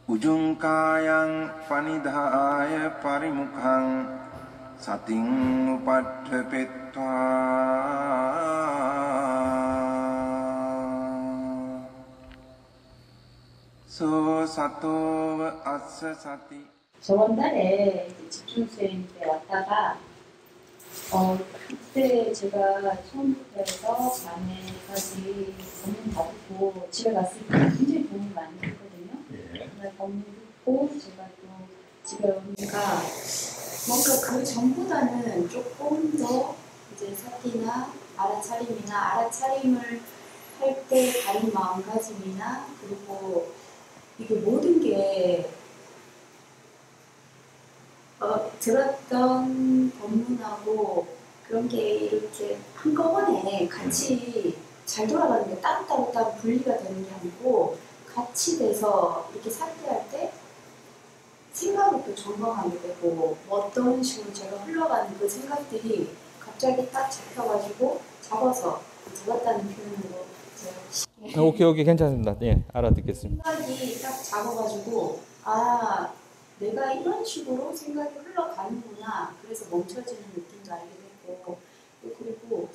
Ujungkayang panidhaya parimukhang sating upadhepetva so sato assa sati. 저번 달에 집중수행 때 왔다가 그때 제가 처음부터 해서 밤에까지 법문 받고 집에 갔을 때 굉장히 도움이 많이 됐거든요. 정말 법문 듣고 제가 또 집에 오니까 뭔가 그 전보다는 조금 더 이제 사티나 알아차림이나 알아차림을 할 때 다른 마음가짐이나 그리고 이게 모든 게 들었던 법문하고 그런 게 이렇게 한꺼번에 같이 잘 돌아가는 게 따로 분리가 되는 게 아니고 같이 돼서 이렇게 사태할 때 생각을 또 점검하게 되고 뭐 어떤 식으로 제가 흘러가는 그 생각들이 갑자기 딱 잡혀가지고 잡았다는 표현으로 제가 오케이 괜찮습니다. 예, 알아듣겠습니다. 생각이 딱 잡아가지고 내가 이런 식으로 생각이 흘러가는구나. 그래서 멈춰지는 느낌도 알게 됐고 그리고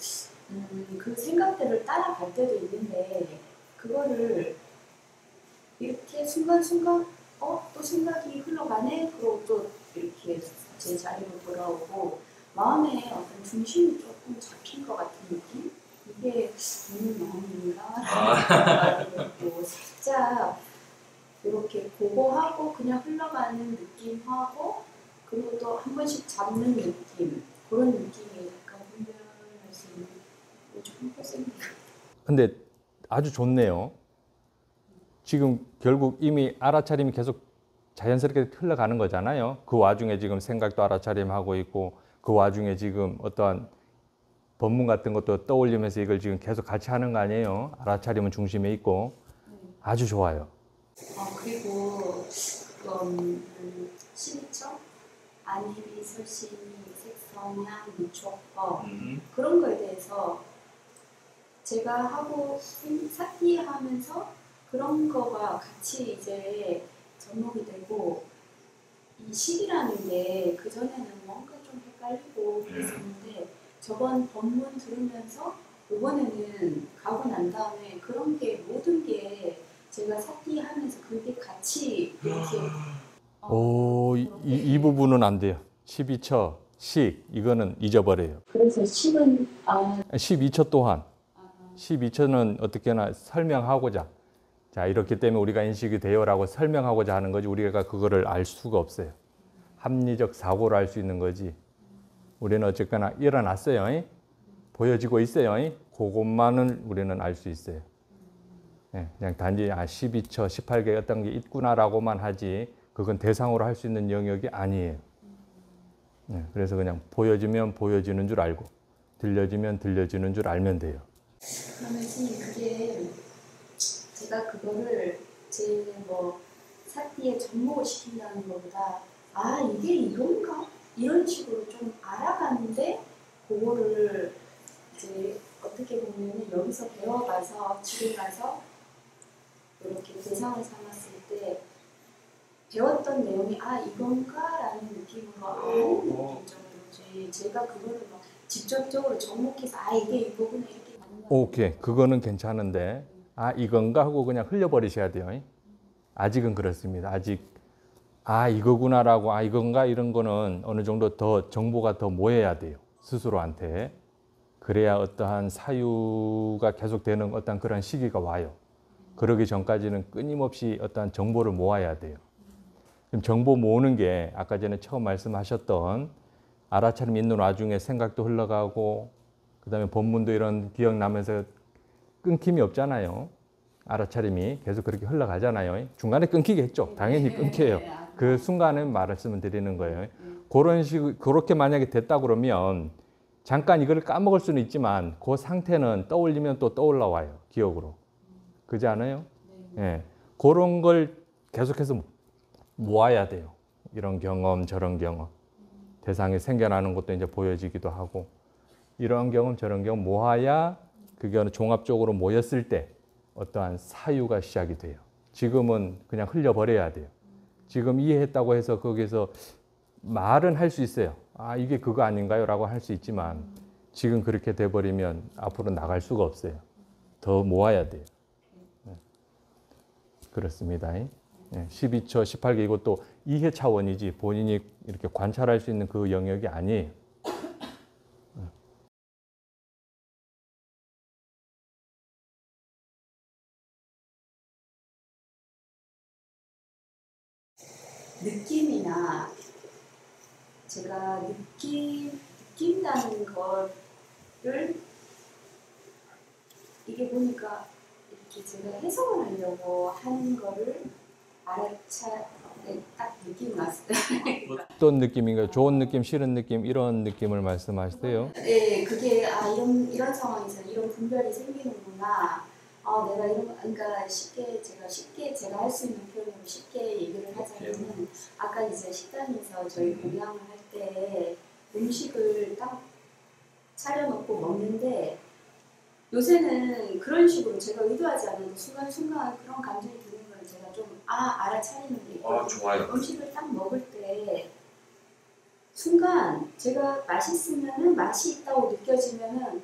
그 생각들을 따라갈 때도 있는데 그거를 이렇게 순간순간 또 생각이 흘러가네? 그러고 또 이렇게 제 자리로 돌아오고 마음에 어떤 중심이 조금 잡힌 것 같은 느낌? 이게 무슨 마음인가? 그리고 살짝 이렇게 보고하고 그냥 흘러가는 느낌하고 그리고 또 한 번씩 잡는 느낌 그런 느낌이 약간 분별할 수 있는 조금 pros입니다. 근데 아주 좋네요. 지금 결국 이미 알아차림이 계속 자연스럽게 흘러가는 거잖아요. 그 와중에 지금 생각도 알아차림하고 있고 그 와중에 지금 어떠한 법문 같은 것도 떠올리면서 이걸 지금 계속 같이 하는 거 아니에요. 알아차림은 중심에 있고 아주 좋아요. 그리고 12처 안입이 설신이 색성향 미촉법 그런 거에 대해서 제가 하고 사티하면서 그런 거가 같이 이제 접목이 되고 이 식이라는 게 그전에는 뭔가 좀 헷갈리고 그랬었는데 저번 법문 들으면서 이번에는 가고 난 다음에 그런 게 모든 게 제가 사티하면서 그게 같이 이렇게 이 부분은 안 돼요. 12처, 식 이거는 잊어버려요. 그래서 식은 12처 또한 12처는 어떻게나 설명하고자 자 이렇기 때문에 우리가 인식이 돼요라고 설명하고자 하는 거지 우리가 그거를 알 수가 없어요. 합리적 사고를 알 수 있는 거지. 우리는 어쨌거나 일어났어요. 보여지고 있어요. 그것만은 우리는 알 수 있어요. 네, 그냥 단지 12처, 18개 어떤 게 있구나라고만 하지 그건 대상으로 할 수 있는 영역이 아니에요. 네, 그래서 그냥 보여지면 보여지는 줄 알고 들려지면 들려지는 줄 알면 돼요. 그러면 선생님 그게 제가 그거를 제 사티에 접목을 시킨다는 것보다 이게 이건가? 이런 식으로 좀 알아가는데 그거를 이제 어떻게 보면 여기서 배워가서 집에 가서 이렇게 대상을 삼았을 때 배웠던 내용이 이건가? 라는 느낌으로 아는 느낌 정도지 제가 그거를 막 직접적으로 접목해서 이게 이거구나 이렇게 가는 거 오케이 그거는 괜찮은데 이건가 하고 그냥 흘려버리셔야 돼요. 아직은 그렇습니다. 아직 이거구나라고 이건가 이런 거는 어느 정도 더 정보가 더 모여야 돼요. 스스로한테. 그래야 어떠한 사유가 계속되는 어떤 그런 시기가 와요. 그러기 전까지는 끊임없이 어떠한 정보를 모아야 돼요. 지금 정보 모으는 게 아까 전에 처음 말씀하셨던 알아차림 있는 와중에 생각도 흘러가고 그다음에 법문도 이런 기억나면서 끊김이 없잖아요. 알아차림이 계속 그렇게 흘러가잖아요. 중간에 끊기겠죠. 당연히 끊겨요. 그 순간에 말씀을 드리는 거예요. 그렇게 만약에 됐다 그러면 잠깐 이걸 까먹을 수는 있지만 그 상태는 떠올리면 또 떠올라 와요. 기억으로. 그렇지 않아요? 네. 그런 걸 계속해서 모아야 돼요. 이런 경험, 저런 경험. 대상이 생겨나는 것도 이제 보여지기도 하고 이런 경험, 저런 경험 모아야 그게 종합적으로 모였을 때 어떠한 사유가 시작이 돼요. 지금은 그냥 흘려버려야 돼요. 지금 이해했다고 해서 거기서 말은 할 수 있어요. 아, 이게 그거 아닌가요? 라고 할 수 있지만 지금 그렇게 돼버리면 앞으로 나갈 수가 없어요. 더 모아야 돼요. 그렇습니다. 12처, 18개 이것도 이해 차원이지 본인이 이렇게 관찰할 수 있는 그 영역이 아니에요. 느낌이나 제가 느낀다는 거를 이게 보니까 이렇게 제가 해석을 하려고 하는 거를 딱 느낌이 왔어요. 어떤 느낌인가요? 좋은 느낌, 싫은 느낌 이런 느낌을 말씀하세요? 네, 그게 이런 상황에서 이런 분별이 생기는구나. 내가 그러니까 쉽게 제가 할 수 있는 표현으로 쉽게 얘기를 하자면은 아까 이제 식당에서 저희 공양을 할 때 음식을 딱 차려놓고 먹는데 요새는 그런 식으로 제가 의도하지 않아도 순간순간 그런 감정이 드는 걸 제가 좀 알아차리는 게 있거든요. 좋아요. 음식을 딱 먹을 때 순간 제가 맛있으면은 맛이 있다고 느껴지면은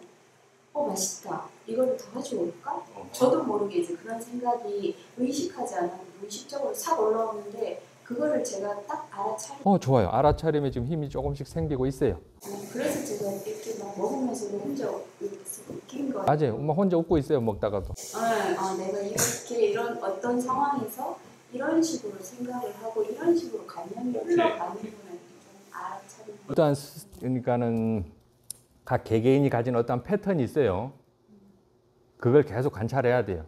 맛있다. 이거를 더 가져올까? 저도 모르게 이제 그런 생각이 의식하지 않아도 무의식적으로 싹 올라오는데 그거를 제가 딱 알아차리고 좋아요. 알아차림에 지금 힘이 조금씩 생기고 있어요. 그래서 제가 이렇게 막 먹으면서도 혼자 이렇게 느낀 거예요. 맞아요. 혼자 웃고 있어요. 먹다가도. 내가 이런 어떤 상황에서 이런 식으로 생각을 하고 이런 식으로 감정이 흘러가는구나 좀 알아차리는 일단 그러니까는 각 개개인이 가진 어떤 패턴이 있어요. 그걸 계속 관찰해야 돼요.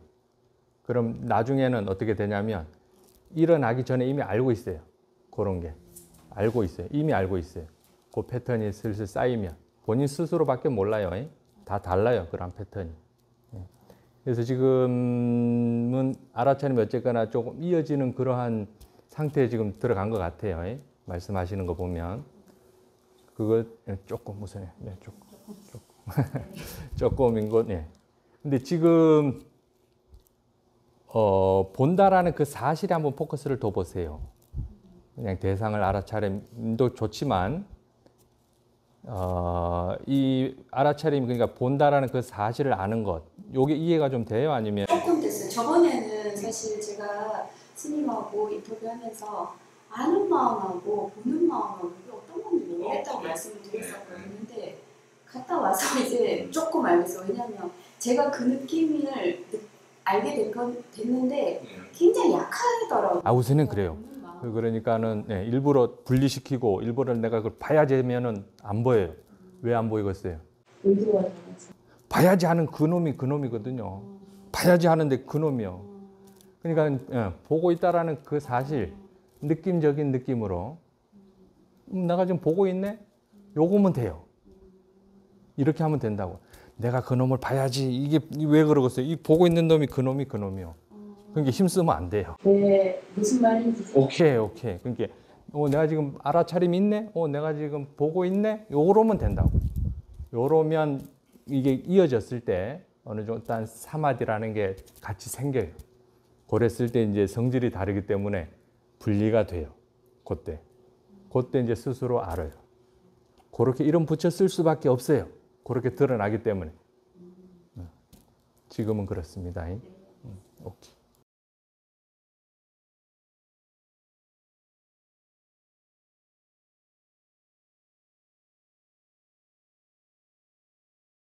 그럼 나중에는 어떻게 되냐면 일어나기 전에 이미 알고 있어요. 그런 게 알고 있어요. 이미 알고 있어요. 그 패턴이 슬슬 쌓이면 본인 스스로밖에 몰라요. 다 달라요. 그런 패턴이. 그래서 지금은 알아차림이 어쨌거나 조금 이어지는 그러한 상태에 지금 들어간 것 같아요. 말씀하시는 거 보면 그거 조금 우선 조금인 것. 근데 지금 본다라는 그 사실에 한번 포커스를 둬 보세요. 그냥 대상을 알아차림도 좋지만 이 알아차림 그러니까 본다라는 그 사실을 아는 것, 요게 이해가 좀 돼요? 아니면 조금 됐어요. 저번에는 사실 제가 스님하고 인터뷰하면서 아는 마음하고 보는 마음하고 이게 어떤 건지 모르겠다고 말씀을 드렸었거든요. 갔다 와서 이제 조금 알겠어요. 왜냐하면 제가 그 느낌을 알게 됐는데 굉장히 약하더라고요. 우선은 그래요. 그러니까는 일부러 분리시키고 일부러 내가 그걸 봐야지 하면은 안 보여요. 왜 안 보이겠어요? 의도가 달라서. 봐야지 하는 그놈이거든요. 봐야지 하는데 그놈이요. 그러니까 보고 있다라는 그 사실, 느낌적인 느낌으로 내가 지금 보고 있네? 요거면 돼요. 이렇게 하면 된다고. 내가 그놈을 봐야지. 이게 왜 그러겠어요? 이 보고 있는 놈이 그놈이요. 그러니까 힘쓰면 안 돼요. 네, 무슨 말인지. 오케이. 그러니까 내가 지금 알아차림이 있네? 내가 지금 보고 있네? 요러면 된다고. 요러면 이게 이어졌을 때 어느 정도 일단 사마디라는 게 같이 생겨요. 그랬을 때 이제 성질이 다르기 때문에 분리가 돼요. 그때 이제 스스로 알아요. 그렇게 이름 붙여 쓸 수밖에 없어요. 그렇게 드러나기 때문에. 지금은 그렇습니다. 오케이.